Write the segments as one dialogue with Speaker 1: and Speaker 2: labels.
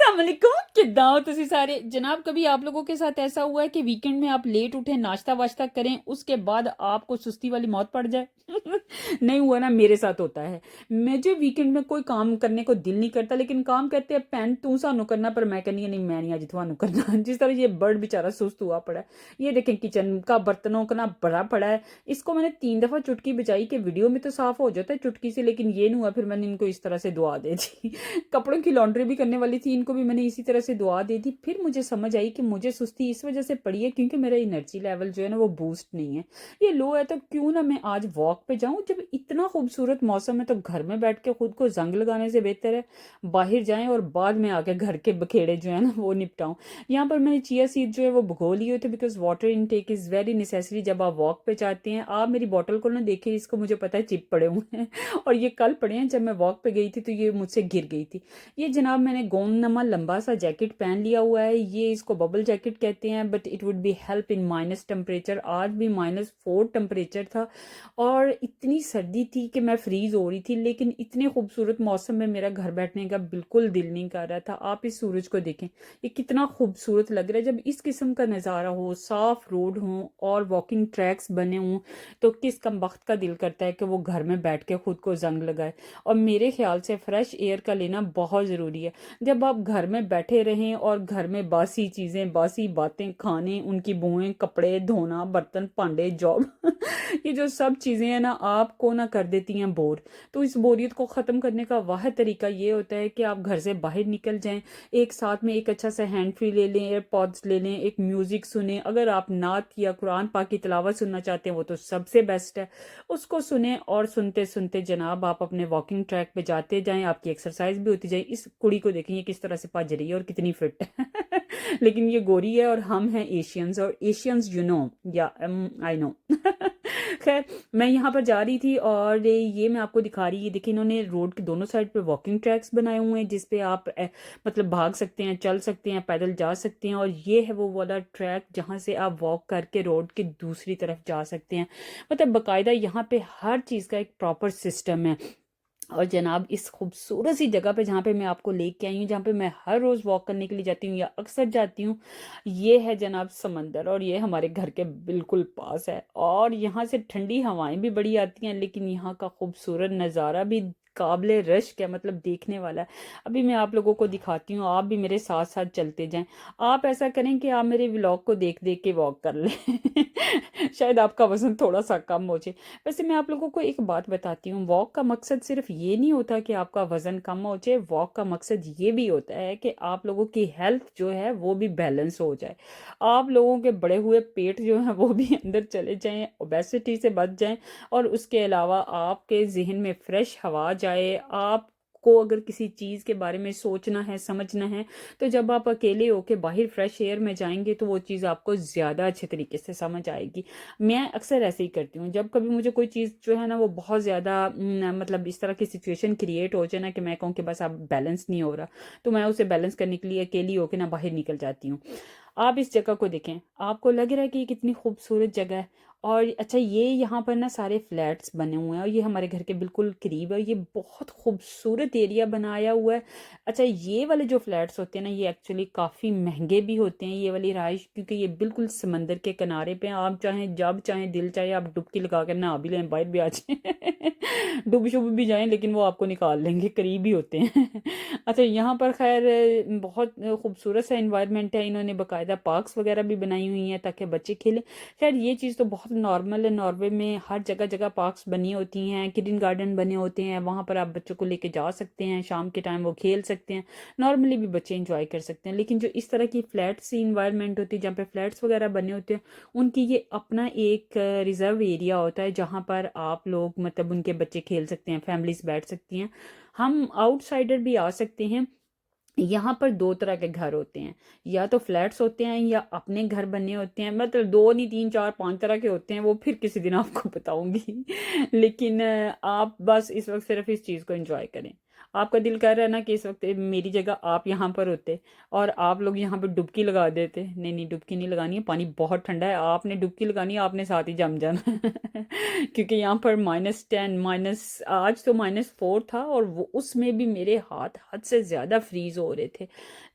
Speaker 1: अस्सलाम वालेकुम, किद्दां हो तुसी सारे जनाब। कभी आप लोगों के साथ ऐसा हुआ है कि वीकेंड में आप लेट उठे, नाश्ता वाश्ता करें, उसके बाद आपको सुस्ती वाली मौत पड़ जाए? नहीं हुआ ना? मेरे साथ होता है। मुझे वीकेंड में कोई काम करने को दिल नहीं करता, लेकिन काम कहते हैं पैन तू सानू करना, पर मैं कहनी नहीं, मैं नहीं आज थानू करना। जिस तरह ये बर्ड बेचारा सुस्त हुआ पड़ा है। ये देखें किचन का बर्तनों का ना बड़ा पड़ा है। इसको मैंने 3 दफा चुटकी बजाई कि वीडियो में तो साफ हो जाता है चुटकी से, लेकिन ये नहीं हुआ। फिर मैंने इनको इस तरह से दुआ दे दी। कपड़ों की लॉन्ड्री भी करने वाली थी, इनको भी मैंने इसी तरह से दुआ दे दी। फिर मुझे समझ आई कि मुझे सुस्ती इस वजह से पड़ी है क्योंकि मेरा एनर्जी लेवल जो है ना वो बूस्ट नहीं है, ये लो है। तो क्यों ना मैं आज वॉक पे जाऊं, जब इतना खूबसूरत मौसम है तो घर में बैठ के खुद को जंग लगाने से बेहतर है बाहर जाएं और बाद में आके घर के बखेड़े जो है ना वो निपटाऊं। यहाँ पर मैंने चिया सीड जो है वो भिगो लिए थे, because water intake is very necessary जब आप वॉक पे जाते हैं। आप मेरी बॉटल को ना देखिए, इसको मुझे पता है चिप पड़े हुए हैं और ये कल पड़े हैं। जब मैं वॉक पे गई थी तो ये मुझसे गिर गई थी। ये जनाब मैंने गोंदनमा लंबा सा जैकेट पहन लिया हुआ है। ये इसको बबल जैकेट कहते हैं, but it would be help in minus temperature. आज भी -4 टेम्परेचर था और इतनी सर्दी थी कि मैं फ्रीज हो रही थी, लेकिन इतने खूबसूरत मौसम में मेरा घर बैठने का बिल्कुल दिल नहीं कर रहा था। आप इस सूरज को देखें, ये कितना खूबसूरत लग रहा है। जब इस किस्म का नज़ारा हो, साफ रोड हो और वॉकिंग ट्रैक्स बने हों, तो किस कम वक्त का दिल करता है कि वो घर में बैठ के खुद को जंग लगाए। और मेरे ख्याल से फ्रेश एयर का लेना बहुत ज़रूरी है। जब आप घर में बैठे रहें और घर में बासी चीज़ें, बासी बातें खाने, उनकी बुएं, कपड़े धोना, बर्तन भांडे, जॉब ये जो सब चीज़ें हैं ना आपको ना कर देती हैं बोर। तो इस बोरियत को ख़त्म करने का वाहिद तरीका ये होता है कि आप घर से बाहर निकल जाएं, एक साथ में एक अच्छा सा हैंड फ्री ले लें, एयरपॉड्स ले लें, एक म्यूज़िक सुने। अगर आप नात या कुरान पाक की तिलावत सुनना चाहते हैं वो तो सबसे बेस्ट है, उसको सुने। और सुनते सुनते जनाब आप अपने वॉकिंग ट्रैक पे जाते जाएं, आपकी एक्सरसाइज भी होती जाए। इस कुड़ी को देखें, ये किस तरह से भज रही है और कितनी फिट है। लेकिन ये गोरी है और हम हैं एशियंस, और एशियंस यू नो या आई नो। खैर, मैं यहाँ पर जा रही थी और ये मैं आपको दिखा रही, ये देखिए इन्होंने रोड के दोनों साइड पे वॉकिंग ट्रैक्स बनाए हुए हैं जिस पे आप मतलब भाग सकते हैं, चल सकते हैं, पैदल जा सकते हैं। और ये है वो वाला ट्रैक जहाँ से आप वॉक करके रोड की दूसरी तरफ जा सकते हैं। मतलब बाकायदा यहाँ पे हर चीज़ का एक प्रॉपर सिस्टम है। और जनाब इस खूबसूरत सी जगह पे जहाँ पे मैं आपको लेके आई हूँ, जहाँ पे मैं हर रोज़ वॉक करने के लिए जाती हूँ या अक्सर जाती हूँ, ये है जनाब समंदर। और ये हमारे घर के बिल्कुल पास है और यहाँ से ठंडी हवाएं भी बड़ी आती हैं, लेकिन यहाँ का खूबसूरत नज़ारा भी काबिले रश्क है, मतलब देखने वाला है। अभी मैं आप लोगों को दिखाती हूँ, आप भी मेरे साथ साथ चलते जाएं। आप ऐसा करें कि आप मेरे व्लॉग को देख देख के वॉक कर लें। शायद आपका वजन थोड़ा सा कम हो जाए। वैसे मैं आप लोगों को एक बात बताती हूँ, वॉक का मकसद सिर्फ ये नहीं होता कि आपका वजन कम हो जाए। वॉक का मकसद ये भी होता है कि आप लोगों की हेल्थ जो है वो भी बैलेंस हो जाए, आप लोगों के बड़े हुए पेट जो है वो भी अंदर चले जाएं, ओबेसिटी से बच जाएं। और उसके अलावा आपके जहन में फ्रेश हवा जाए। आप को अगर किसी चीज़ के बारे में सोचना है, समझना है, तो जब आप अकेले होके बाहर फ्रेश एयर में जाएंगे तो वो चीज़ आपको ज़्यादा अच्छे तरीके से समझ आएगी। मैं अक्सर ऐसे ही करती हूँ, जब कभी मुझे कोई चीज़ जो है ना वो बहुत ज़्यादा मतलब इस तरह की सिचुएशन क्रिएट हो जाए ना कि मैं कहूँ कि बस अब बैलेंस नहीं हो रहा, तो मैं उसे बैलेंस करने के लिए अकेली होकर ना बाहर निकल जाती हूँ। आप इस जगह को देखें, आपको लग रहा है कि ये कितनी खूबसूरत जगह है। और अच्छा, ये यहाँ पर ना सारे फ्लैट्स बने हुए हैं और ये हमारे घर के बिल्कुल करीब है। ये बहुत खूबसूरत एरिया बनाया हुआ है। अच्छा, ये वाले जो फ्लैट्स होते हैं ना ये एक्चुअली काफ़ी महंगे भी होते हैं, ये वाली रहाइश, क्योंकि ये बिल्कुल समंदर के किनारे पे हैं। आप चाहें जब चाहें दिल चाहे आप डुबकी लगा कर नहा भी लें, बाहर भी आ जाए। डूब शुब भी जाएं, लेकिन वो आपको निकाल लेंगे, करीब ही होते हैं। अच्छा, यहाँ पर खैर बहुत खूबसूरत सा इन्वायरमेंट है। इन्होंने बाकायदा पार्क्स वगैरह भी बनाई हुई हैं ताकि बच्चे खेलें। खैर ये चीज़ तो बहुत नॉर्मल है, नॉर्वे में हर जगह जगह पार्क्स बनी होती हैं, किडन गार्डन बने होते हैं, वहाँ पर आप बच्चों को लेके जा सकते हैं, शाम के टाइम वो खेल सकते हैं। नॉर्मली भी बच्चे इंजॉय कर सकते हैं। लेकिन जो इस तरह की फ्लैट सी इन्वायरमेंट होती है जहाँ पे फ्लैट्स वगैरह बने होते हैं, उनकी ये अपना एक रिजर्व एरिया होता है जहाँ पर आप लोग मतलब उनके बच्चे खेल सकते हैं, फैमिलीज बैठ सकती हैं, हम आउटसाइडर भी आ सकते हैं। यहाँ पर दो तरह के घर होते हैं, या तो फ्लैट्स होते हैं या अपने घर बने होते हैं। मतलब दो नहीं, तीन चार पांच तरह के होते हैं, वो फिर किसी दिन आपको बताऊंगी। लेकिन आप बस इस वक्त सिर्फ इस चीज़ को एंजॉय करें। आपका दिल कर रहा है ना कि इस वक्त मेरी जगह आप यहाँ पर होते और आप लोग यहाँ पर डुबकी लगा देते। नहीं नहीं, डुबकी नहीं लगानी है, पानी बहुत ठंडा है, आपने डुबकी लगानी है, आपने साथ ही जम जाना क्योंकि यहाँ पर -10 माइनस, आज तो -4 था और वो उसमें भी मेरे हाथ हद से ज़्यादा फ्रीज़ हो रहे थे।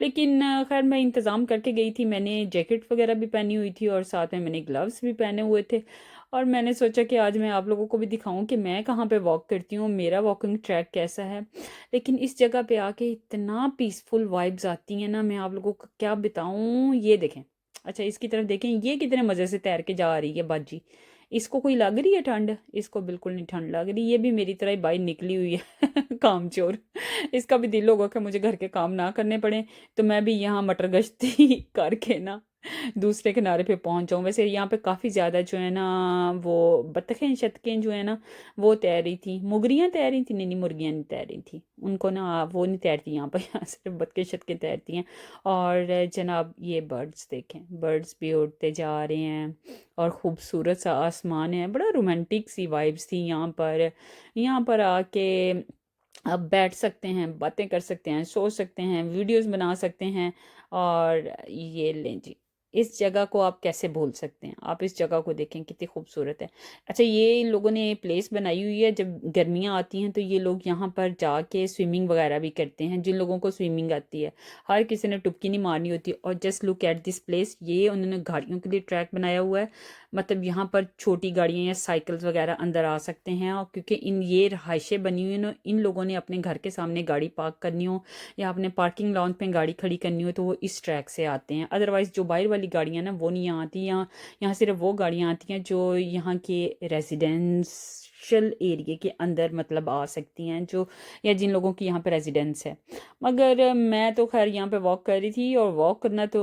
Speaker 1: लेकिन खैर मैं इंतज़ाम करके गई थी, मैंने जैकेट वगैरह भी पहनी हुई थी और साथ में मैंने ग्लव्स भी पहने हुए थे। और मैंने सोचा कि आज मैं आप लोगों को भी दिखाऊं कि मैं कहाँ पे वॉक करती हूँ, मेरा वॉकिंग ट्रैक कैसा है। लेकिन इस जगह पे आके इतना पीसफुल वाइब्स आती हैं ना, मैं आप लोगों को क्या बताऊं। ये देखें, अच्छा इसकी तरफ देखें, ये कितने मज़े से तैर के जा रही है बाजी। इसको कोई लग रही है ठंड? इसको बिल्कुल नहीं ठंड लग रही, ये भी मेरी तरह ही बाहर निकली हुई है कामचोर। इसका भी दिल होगा कि मुझे घर के काम ना करने पड़े, तो मैं भी यहाँ मटर गश्ती करके ना दूसरे किनारे पे पहुंच जाऊं। वैसे यहाँ पे काफ़ी ज़्यादा जो है ना, वो बतखें शतकें जो है ना, वो तैर रही थी। मुगरियाँ तैर रही थी, नहीं नहीं मुर्गियाँ नहीं तैर रही थी, उनको ना वो नहीं तैरती यहाँ पर यहाँ सिर्फ बतखें शतकें तैरती हैं। और जनाब ये बर्ड्स देखें, बर्ड्स भी उड़ते जा रहे हैं और खूबसूरत सा आसमान है, बड़ा रोमांटिक सी वाइब्स थी यहाँ पर। यहाँ पर आके आप बैठ सकते हैं, बातें कर सकते हैं, सो सकते हैं, वीडियोस बना सकते हैं। और ये लें जी, इस जगह को आप कैसे भूल सकते हैं। आप इस जगह को देखें कितनी खूबसूरत है। अच्छा, ये इन लोगों ने प्लेस बनाई हुई है, जब गर्मियाँ आती हैं तो ये लोग यहाँ पर जाके स्विमिंग वगैरह भी करते हैं, जिन लोगों को स्विमिंग आती है। हर किसी ने टुपकी नहीं मारनी होती। और just look at this place, ये उन्होंने गाड़ियों के लिए ट्रैक बनाया हुआ है। मतलब यहाँ पर छोटी गाड़ियाँ या साइकिल्स वगैरह अंदर आ सकते हैं। और क्योंकि इन ये रहायशें बनी हुई हैं, इन लोगों ने अपने घर के सामने गाड़ी पार्क करनी हो या अपने पार्किंग लॉन पे गाड़ी खड़ी करनी हो तो वो इस ट्रैक से आते हैं। अदरवाइज़ जो बाहर वाली गाड़ियाँ ना वो नहीं यहाँ आती। यहाँ यहाँ सिर्फ वो गाड़ियाँ आती हैं जो यहाँ के रेजिडेंशियल एरिया के अंदर मतलब आ सकती हैं, जो या जिन लोगों की यहाँ पे रेजिडेंस है। मगर मैं तो खैर यहाँ पे वॉक कर रही थी और वॉक करना तो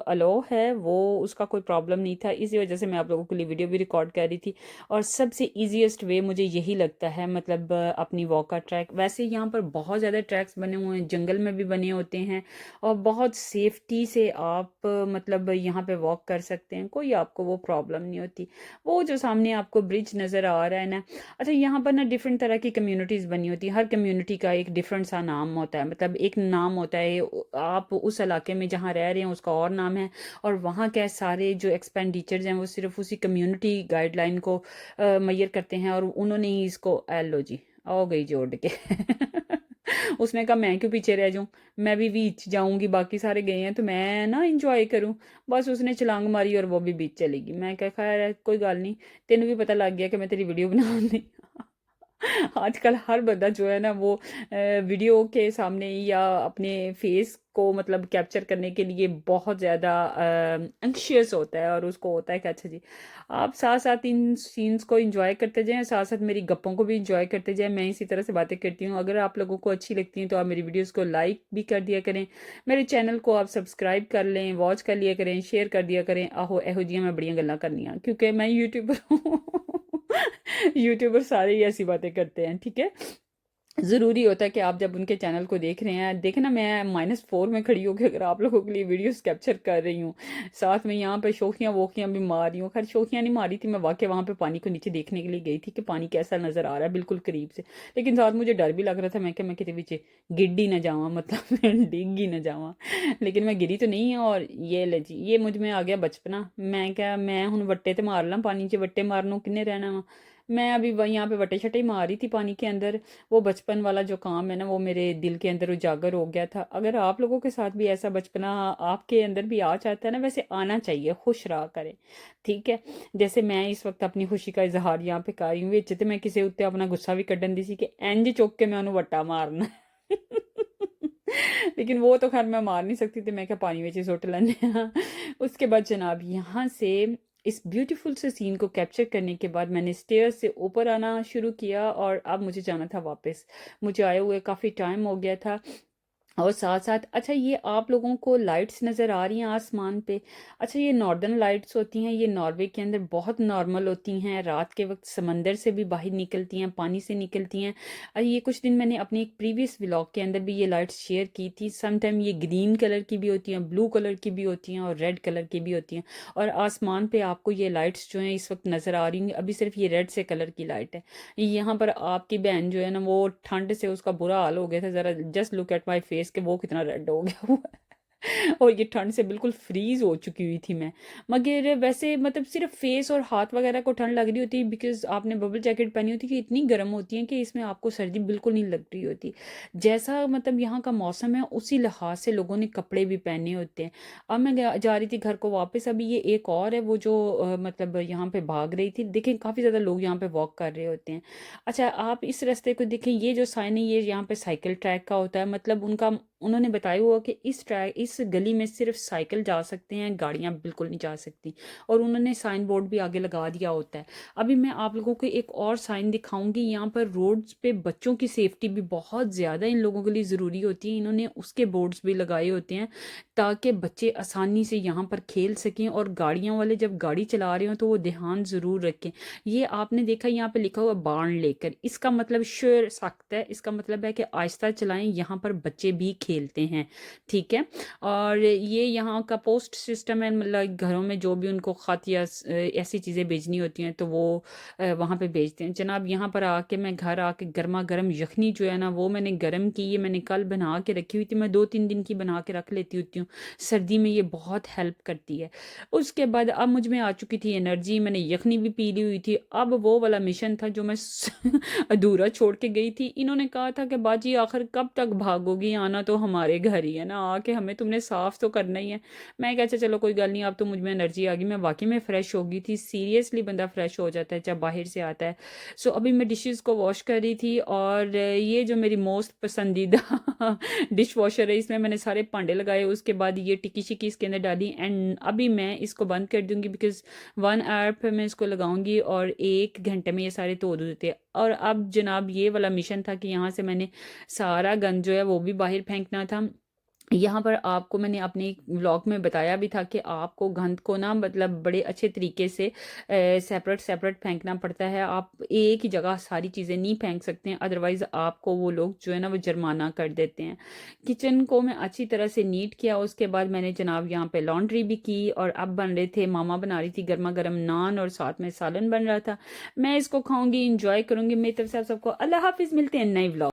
Speaker 1: अलो है, वो उसका कोई प्रॉब्लम नहीं था। इसी वजह से मैं आप लोगों के लिए वीडियो भी रिकॉर्ड कर रही थी। और सबसे ईजीएस्ट वे मुझे यही लगता है, मतलब अपनी वॉक का ट्रैक। वैसे यहाँ पर बहुत ज़्यादा ट्रैक्स बने हुए हैं, जंगल में भी बने होते हैं और बहुत सेफ्टी से आप मतलब यहाँ पे वॉक कर सकते हैं, कोई आपको वो प्रॉब्लम नहीं होती। वो जो सामने आपको ब्रिज नज़र आ रहा है ना, अच्छा यहाँ पर ना डिफरेंट तरह की कम्युनिटीज़ बनी होती है। हर कम्युनिटी का एक डिफरेंट सा नाम होता है, मतलब एक नाम होता है। आप उस इलाके में जहाँ रह रहे हैं उसका और नाम है, और वहाँ के सारे जो एक्सपेंडिचर्स हैं वो सिर्फ उसी कम्युनिटी गाइडलाइन को मैयर करते हैं। और उन्होंने ही इसको लो जी, आओ गई जोड़ के उसने कहा मैं क्यों पीछे रह जाऊं, मैं भी बीच जाऊंगी, बाकी सारे गए हैं तो मैं ना इंजॉय करूं। बस उसने छलांग मारी और वो भी बीच चलेगी। मैं कहा खैर कोई गल नहीं, तेन भी पता लग गया कि मैं तेरी वीडियो बनाऊंगी आजकल हर बंदा जो है ना वो वीडियो के सामने या अपने फेस को मतलब कैप्चर करने के लिए बहुत ज़्यादा एंग्शियस होता है। और उसको होता है कि अच्छा जी, आप साथ साथ इन सीन्स को एंजॉय करते जाएं, साथ साथ मेरी गप्पों को भी एंजॉय करते जाएं। मैं इसी तरह से बातें करती हूँ। अगर आप लोगों को अच्छी लगती हैं तो आप मेरी वीडियोस को लाइक भी कर दिया करें, मेरे चैनल को आप सब्सक्राइब कर लें, वॉच कर लिया करें, शेयर कर दिया करें। आहो एहो जियां मैं बड़ियां गल्लां करनियां, क्योंकि मैं यूट्यूबर हूँ यूट्यूबर सारे ही ऐसी बातें करते हैं, ठीक है। ज़रूरी होता है कि आप जब उनके चैनल को देख रहे हैं, देखे ना मैं -4 में खड़ी होकर अगर आप लोगों के लिए वीडियोस कैप्चर कर रही हूँ, साथ में यहाँ पे शोखियाँ वोखियाँ भी मार रही हूँ। खैर शोखियाँ नहीं मारी थी, मैं वाकई वहाँ पे पानी को नीचे देखने के लिए गई थी कि पानी कैसा नज़र आ रहा है बिल्कुल करीब से। लेकिन साथ मुझे डर भी लग रहा था, मैं क्या मैं कितने पीछे गिर ही ना जावा, मतलब मैं डिग ही ना जावा। लेकिन मैं गिरी तो नहीं है। और ये ले जी, ये मुझ में आ गया बचपना। मैं क्या, मैं हूँ वट्टे तो मार ला पानी च, वट्टे मारनों किन्ने रहना वा। मैं अभी यहाँ पे वट्टे शट्टे मार रही थी पानी के अंदर। वो बचपन वाला जो काम है ना वो मेरे दिल के अंदर उजागर हो गया था। अगर आप लोगों के साथ भी ऐसा बचपना आपके अंदर भी आ जाता है ना, वैसे आना चाहिए, खुश रहा करें, ठीक है। जैसे मैं इस वक्त अपनी खुशी का इजहार यहाँ पे कर रही हूँ, विच ते मैं किसी उत्ते अपना गुस्सा भी कड्ढन दी सी कि इंज चुक के मैं उन्होंने वट्टा मारना लेकिन वो तो खैर मैं मार नहीं सकती थी, मैं क्या पानी में ही सुट लेने उसके बाद जनाब यहाँ से इस ब्यूटीफुल से सीन को कैप्चर करने के बाद मैंने स्टेयर से ऊपर आना शुरू किया और अब मुझे जाना था वापस। मुझे आए हुए काफ़ी टाइम हो गया था। और साथ-साथ अच्छा ये आप लोगों को लाइट्स नज़र आ रही हैं आसमान पे? अच्छा ये नॉर्दर्न लाइट्स होती हैं, ये नॉर्वे के अंदर बहुत नॉर्मल होती हैं, रात के वक़्त समंदर से भी बाहर निकलती हैं, पानी से निकलती हैं। ये कुछ दिन मैंने अपने एक प्रीवियस व्लॉग के अंदर भी ये लाइट्स शेयर की थी। सम टाइम ये ग्रीन कलर की भी होती हैं, ब्लू कलर की भी होती हैं और रेड कलर की भी होती हैं। और आसमान पे आपको ये लाइट्स जो हैं इस वक़्त नज़र आ रही होंगी, अभी सिर्फ़ ये रेड से कलर की लाइट है। यहाँ पर आपकी बहन जो है ना वो ठंड से उसका बुरा हाल हो गया था, ज़रा just look at my face कि वो कितना रेड हो गया हुआ है। और ये ठंड से बिल्कुल फ्रीज हो चुकी हुई थी मैं। मगर वैसे मतलब सिर्फ फेस और हाथ वगैरह को ठंड लग रही होती है बिकॉज आपने बबल जैकेट पहनी होती है कि इतनी गर्म होती है कि इसमें आपको सर्दी बिल्कुल नहीं लग रही होती। जैसा मतलब यहाँ का मौसम है उसी लिहाज से लोगों ने कपड़े भी पहने होते हैं। अब मैं जा रही थी घर को वापस, अभी ये एक और है वो जो मतलब यहाँ पे भाग रही थी, देखें काफ़ी ज़्यादा लोग यहाँ पे वॉक कर रहे होते हैं। अच्छा आप इस रास्ते को देखें, ये जो साइन है ये यहाँ पे साइकिल ट्रैक का होता है, मतलब उनका उन्होंने बताया हुआ कि इस गली में सिर्फ साइकिल जा सकते हैं, गाड़ियाँ बिल्कुल नहीं जा सकती। और उन्होंने साइन बोर्ड भी आगे लगा दिया होता है। अभी मैं आप लोगों को एक और साइन दिखाऊंगी, यहाँ पर रोड्स पे बच्चों की सेफ्टी भी बहुत ज़्यादा इन लोगों के लिए ज़रूरी होती है, इन्होंने उसके बोर्ड्स भी लगाए होते हैं ताकि बच्चे आसानी से यहाँ पर खेल सकें। और गाड़ियाँ वाले जब गाड़ी चला रहे हो तो वो ध्यान ज़रूर रखें। ये आपने देखा यहाँ पे लिखा हुआ बाण लेकर, इसका मतलब शेर सख्त है, इसका मतलब है कि आहिस्ता चलाएं, यहाँ पर बच्चे भी खेलते हैं, ठीक है। और ये यहाँ का पोस्ट सिस्टम है, मतलब घरों में जो भी उनको खत या ऐसी चीज़ें भेजनी होती हैं तो वो वहाँ पे भेजते हैं। जनाब यहाँ पर आके मैं घर आके गर्मा गर्म यखनी जो है ना वो मैंने गर्म की, ये मैंने कल बना के रखी हुई थी, मैं 2-3 दिन की बना के रख लेती होती हूँ, सर्दी में ये बहुत हेल्प करती है। उसके बाद अब मुझ में आ चुकी थी एनर्जी, मैंने यखनी भी पी ली हुई थी। अब वो वाला मिशन था जो मैं अधूरा छोड़ के गई थी। इन्होंने कहा था कि बाजी आखिर कब तक भागोगी, आना तो हमारे घर ही है ना, आके हमें तुमने साफ तो करना ही है। मैं कहा अच्छा चलो कोई गल नहीं, अब तो मुझ में एनर्जी आ गई, मैं वाकई में फ्रेश हो गई थी। सीरियसली बंदा फ्रेश हो जाता है जब बाहर से आता है। सो अभी मैं डिशेस को वॉश कर रही थी और ये जो मेरी मोस्ट पसंदीदा डिश वॉशर है, इसमें मैंने सारे भांडे लगाए, उसके बाद ये टिक्की शिक्की इसके अंदर डाली एंड अभी मैं इसको बंद कर दूंगी बिकॉज 1 आवर पर मैं इसको लगाऊंगी और 1 घंटे में ये सारे धो देते हैं। और अब जनाब ये वाला मिशन था कि यहाँ से मैंने सारा गंद जो है वो भी बाहर फेंकना था। यहाँ पर आपको मैंने अपने व्लॉग में बताया भी था कि आपको गंद को ना मतलब बड़े अच्छे तरीके से सेपरेट सेपरेट फेंकना पड़ता है। आप एक ही जगह सारी चीज़ें नहीं फेंक सकते हैं, अदरवाइज़ आपको वो लोग जो है ना वो जुर्माना कर देते हैं। किचन को मैं अच्छी तरह से नीट किया, उसके बाद मैंने जनाब यहाँ पे लॉन्ड्री भी की और अब बन रहे थे, मामा बना रही थी गर्मा गर्म नान और साथ में सालन बन रहा था। मैं इसको खाऊंगी, इंजॉय करूंगी। मेरी तरफ से आप सबको अल्लाह हाफिज़, मिलते हैं नए व्लॉग।